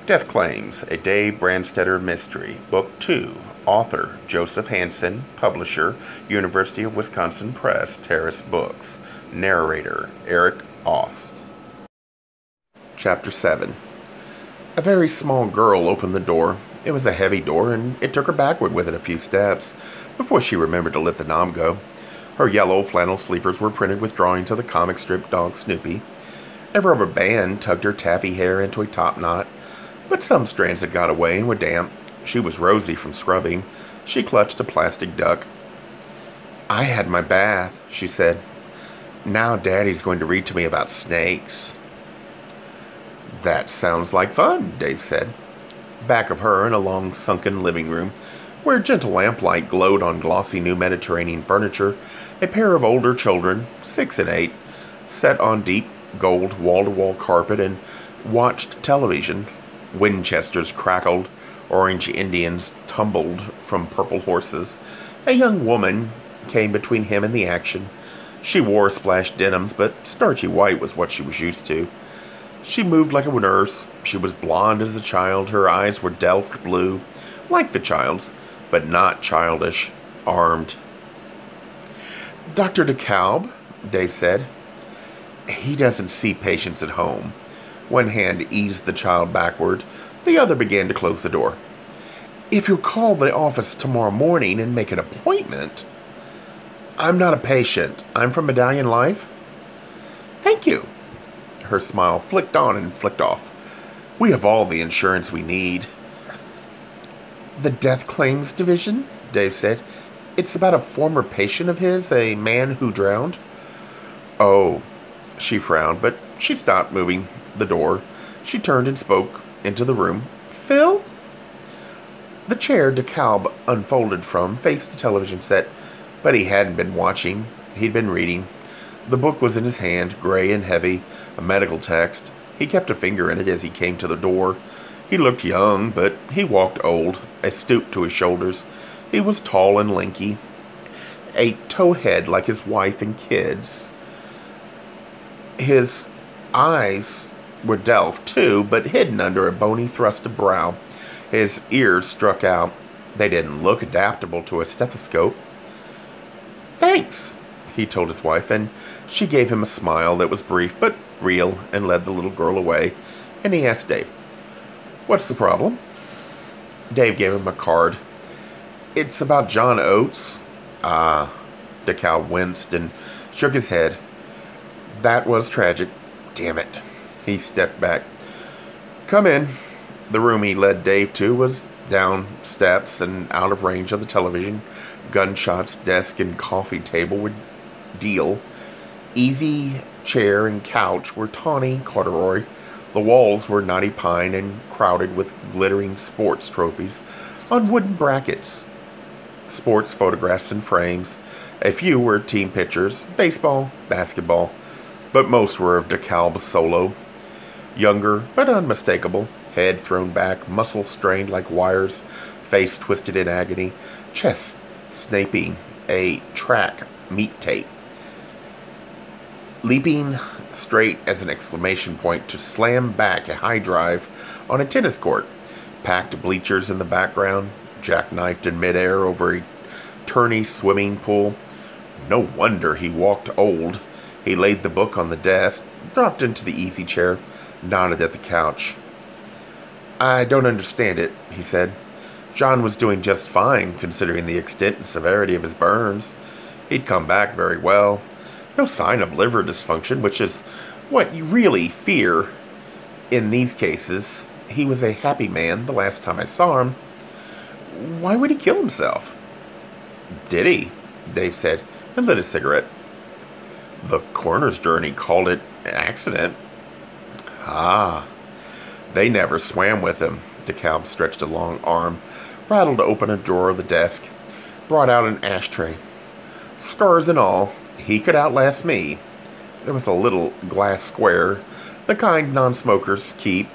Death Claims, a Dave Brandstetter mystery. Book 2. Author, Joseph Hansen. Publisher, University of Wisconsin Press, Terrace Books. Narrator, Eric Ost. Chapter 7. A very small girl opened the door. It was a heavy door, and it took her backward with it a few steps before she remembered to let the knob go. Her yellow flannel sleepers were printed with drawings of the comic strip dog Snoopy. A rubber band tugged her taffy hair into a top knot, but some strands had got away and were damp. She was rosy from scrubbing. She clutched a plastic duck. "I had my bath," she said. "Now Daddy's going to read to me about snakes." "That sounds like fun," Dave said. Back of her, in a long sunken living room, where gentle lamplight glowed on glossy new Mediterranean furniture, a pair of older children, 6 and 8, sat on deep gold wall-to-wall carpet and watched television. Winchesters crackled, orange Indians tumbled from purple horses. A young woman came between him and the action. She wore splashed denims, but starchy white was what she was used to. She moved like a nurse. She was blonde as a child. Her eyes were Delft blue, like the child's, but not childish, armed. "Dr. DeKalb," Dave said. "He doesn't see patients at home." One hand eased the child backward. The other began to close the door. "If you'll call the office tomorrow morning and make an appointment." "I'm not a patient. I'm from Medallion Life." "Thank you." Her smile flicked on and flicked off. "We have all the insurance we need." "The Death Claims Division?" Dave said. "It's about a former patient of his, a man who drowned." "Oh." She frowned, but she stopped moving the door. She turned and spoke into the room. "Phil?" The chair DeKalb unfolded from faced the television set, but he hadn't been watching. He'd been reading. The book was in his hand, gray and heavy, a medical text. He kept a finger in it as he came to the door. He looked young, but he walked old, a stoop to his shoulders. He was tall and lanky, a towhead like his wife and kids. His eyes were Delft, too, but hidden under a bony thrust of brow. His ears struck out. They didn't look adaptable to a stethoscope. "Thanks," he told his wife, and she gave him a smile that was brief but real and led the little girl away, and he asked Dave, "What's the problem?" Dave gave him a card. "It's about John Oates." "Ah." DeKalb winced and shook his head. "That was tragic. Damn it." He stepped back. "Come in." The room he led Dave to was down steps and out of range of the television. Gunshots, desk, and coffee table were deal. Easy chair and couch were tawny corduroy. The walls were knotty pine and crowded with glittering sports trophies on wooden brackets. Sports photographs in frames. A few were team pictures, baseball, basketball, but most were of DeKalb solo. Younger, but unmistakable, head thrown back, muscles strained like wires, face twisted in agony, chest snapping a track meat tape, leaping straight as an exclamation point to slam back a high drive on a tennis court, packed bleachers in the background, jackknifed in midair over a tourney swimming pool. No wonder he walked old. He laid the book on the desk, dropped into the easy chair, nodded at the couch. "I don't understand it," he said. "John was doing just fine, considering the extent and severity of his burns. He'd come back very well. No sign of liver dysfunction, which is what you really fear in these cases. He was a happy man the last time I saw him. Why would he kill himself?" "Did he?" Dave said, and lit a cigarette. "The coroner's journey called it an accident." "Ah." "They never swam with him." DeKalb stretched a long arm, rattled open a drawer of the desk, brought out an ashtray. "Scars and all, he could outlast me." There was a little glass square, the kind non-smokers keep.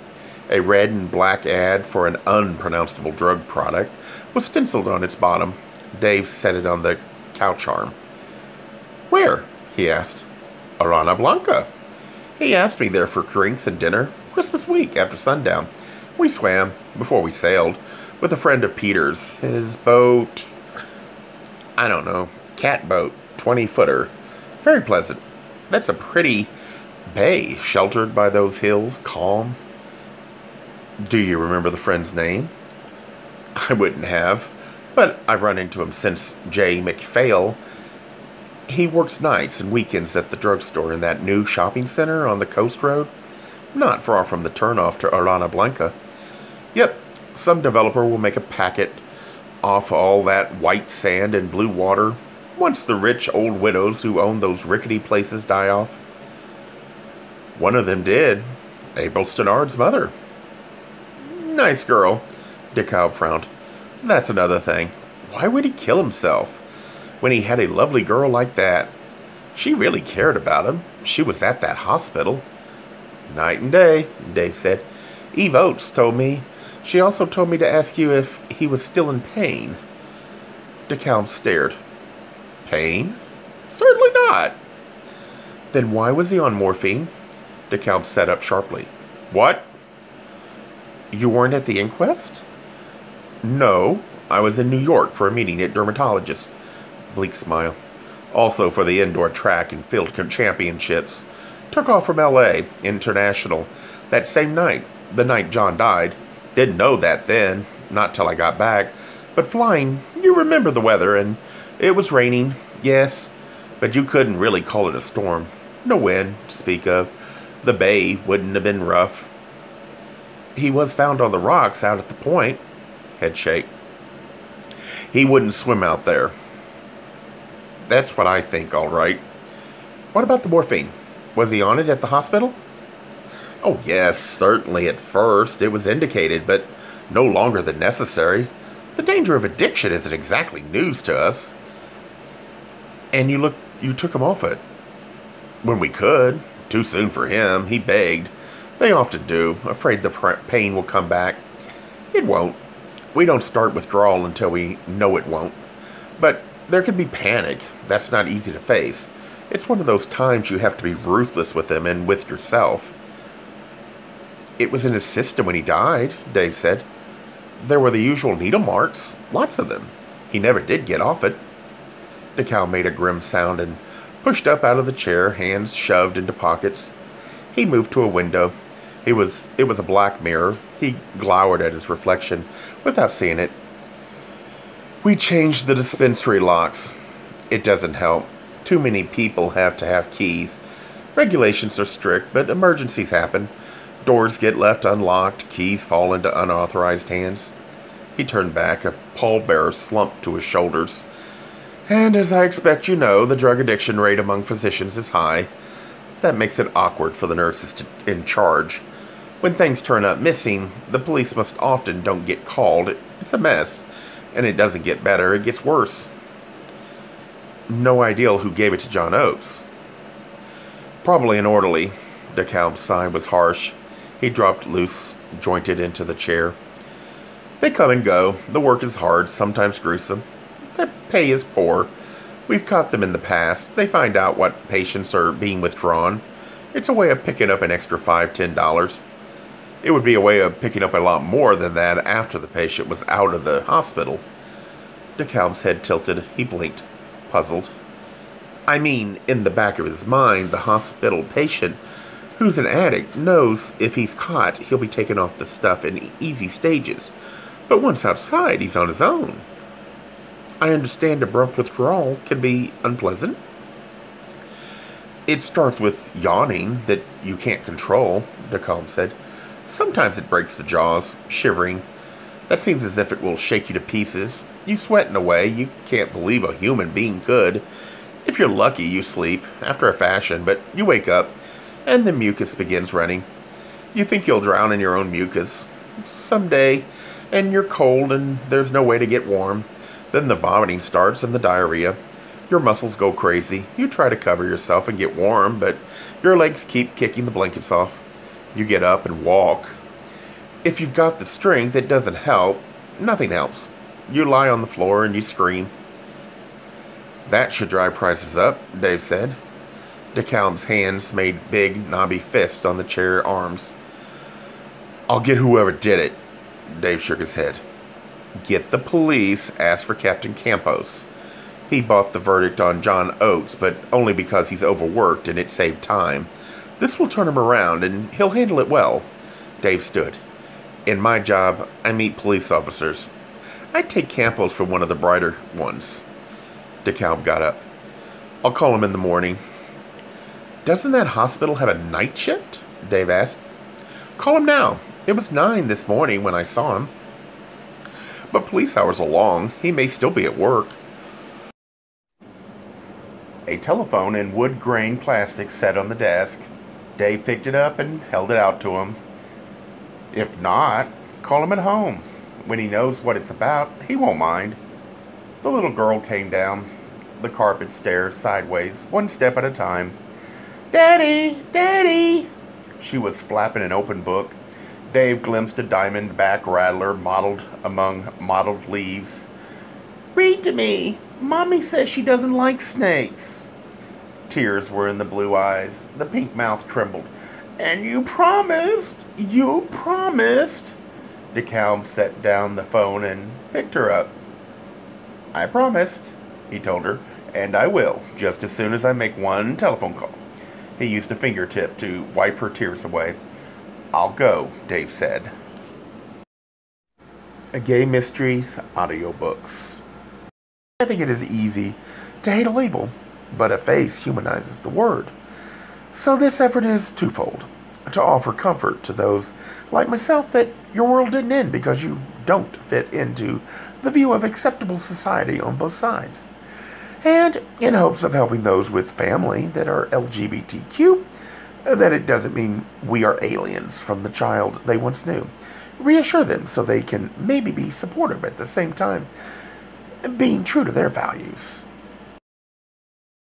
A red and black ad for an unpronounceable drug product was stenciled on its bottom. Dave set it on the couch arm. "Where?" he asked. "Arana Blanca. He asked me there for drinks and dinner, Christmas week after sundown. We swam, before we sailed, with a friend of Peter's. His boat, I don't know, cat boat, 20-footer. Very pleasant. That's a pretty bay, sheltered by those hills, calm. Do you remember the friend's name? I wouldn't have, but I've run into him since J. McPhail. He works nights and weekends at the drugstore in that new shopping center on the coast road, not far from the turnoff to Arana Blanca. Yep, some developer will make a packet off all that white sand and blue water once the rich old widows who own those rickety places die off. One of them did. April Stannard's mother. Nice girl. DeKalb frowned. That's another thing. Why would he kill himself when he had a lovely girl like that? She really cared about him. She was at that hospital. Night and day, Dave said. Eve Oates told me. She also told me to ask you if he was still in pain. DeKalb stared. Pain? Certainly not. Then why was he on morphine? DeKalb sat up sharply. What? You weren't at the inquest? No, I was in New York for a meeting at dermatologist. Bleak smile. Also for the indoor track and field championships. Took off from L.A. International that same night, the night John died. Didn't know that then, not till I got back. But flying, you remember the weather, and it was raining, yes, but you couldn't really call it a storm. No wind to speak of. The bay wouldn't have been rough. He was found on the rocks out at the point. Head shake. He wouldn't swim out there. That's what I think, all right. What about the morphine? Was he on it at the hospital? Oh, yes, certainly at first. It was indicated, but no longer than necessary. The danger of addiction isn't exactly news to us. And you took him off it. When we could. Too soon for him. He begged. They often do, afraid the pain will come back. It won't. We don't start withdrawal until we know it won't. But there can be panic. That's not easy to face. It's one of those times you have to be ruthless with him and with yourself. It was in his system when he died, Dave said. There were the usual needle marks, lots of them. He never did get off it. DeKalb made a grim sound and pushed up out of the chair, hands shoved into pockets. He moved to a window. It was a black mirror. He glowered at his reflection without seeing it. We changed the dispensary locks. It doesn't help. Too many people have to have keys. Regulations are strict, but emergencies happen. Doors get left unlocked. Keys fall into unauthorized hands. He turned back, a pallbearer slumped to his shoulders. And as I expect you know, the drug addiction rate among physicians is high. That makes it awkward for the nurses in charge. When things turn up missing, the police most often don't get called. It's a mess. And it doesn't get better, it gets worse. No idea who gave it to John Oates. Probably an orderly. DeKalb's sigh was harsh. He dropped loose, jointed into the chair. They come and go. The work is hard, sometimes gruesome. The pay is poor. We've caught them in the past. They find out what patients are being withdrawn. It's a way of picking up an extra $5, $10. It would be a way of picking up a lot more than that after the patient was out of the hospital. DeKalb's head tilted. He blinked, puzzled. I mean, in the back of his mind, the hospital patient, who's an addict, knows if he's caught, he'll be taken off the stuff in easy stages. But once outside, he's on his own. I understand abrupt withdrawal can be unpleasant. It starts with yawning that you can't control, DeKalb said. Sometimes it breaks the jaws, shivering. That seems as if it will shake you to pieces. You sweat in a way you can't believe a human being could. If you're lucky, you sleep, after a fashion, but you wake up, and the mucus begins running. You think you'll drown in your own mucus someday, and you're cold, and there's no way to get warm. Then the vomiting starts and the diarrhea. Your muscles go crazy. You try to cover yourself and get warm, but your legs keep kicking the blankets off. You get up and walk. If you've got the strength, it doesn't help. Nothing helps. You lie on the floor and you scream. That should drive prices up, Dave said. DeKalb's hands made big, knobby fists on the chair arms. I'll get whoever did it. Dave shook his head. Get the police, ask for Captain Campos. He bought the verdict on John Oates, but only because he's overworked and it saved time. This will turn him around, and he'll handle it well. Dave stood. In my job, I meet police officers. I'd take Campos for one of the brighter ones. DeKalb got up. I'll call him in the morning. Doesn't that hospital have a night shift? Dave asked. Call him now. It was 9 this morning when I saw him. But police hours are long. He may still be at work. A telephone in wood grain plastic sat on the desk. Dave picked it up and held it out to him. If not, call him at home. When he knows what it's about, he won't mind. The little girl came down the carpet stairs sideways, one step at a time. Daddy! Daddy! She was flapping an open book. Dave glimpsed a diamond back rattler mottled among mottled leaves. Read to me. Mommy says she doesn't like snakes. Tears were in the blue eyes. The pink mouth trembled. And you promised. You promised. DeKalb set down the phone and picked her up. I promised, he told her, and I will, just as soon as I make one telephone call. He used a fingertip to wipe her tears away. I'll go, Dave said. A Gay Mysteries Audiobooks. I think it is easy to hate a label, but a face humanizes the word. So this effort is twofold. To offer comfort to those like myself that your world didn't end because you don't fit into the view of acceptable society on both sides. And in hopes of helping those with family that are LGBTQ, that it doesn't mean we are aliens from the child they once knew. Reassure them so they can maybe be supportive at the same time, being true to their values.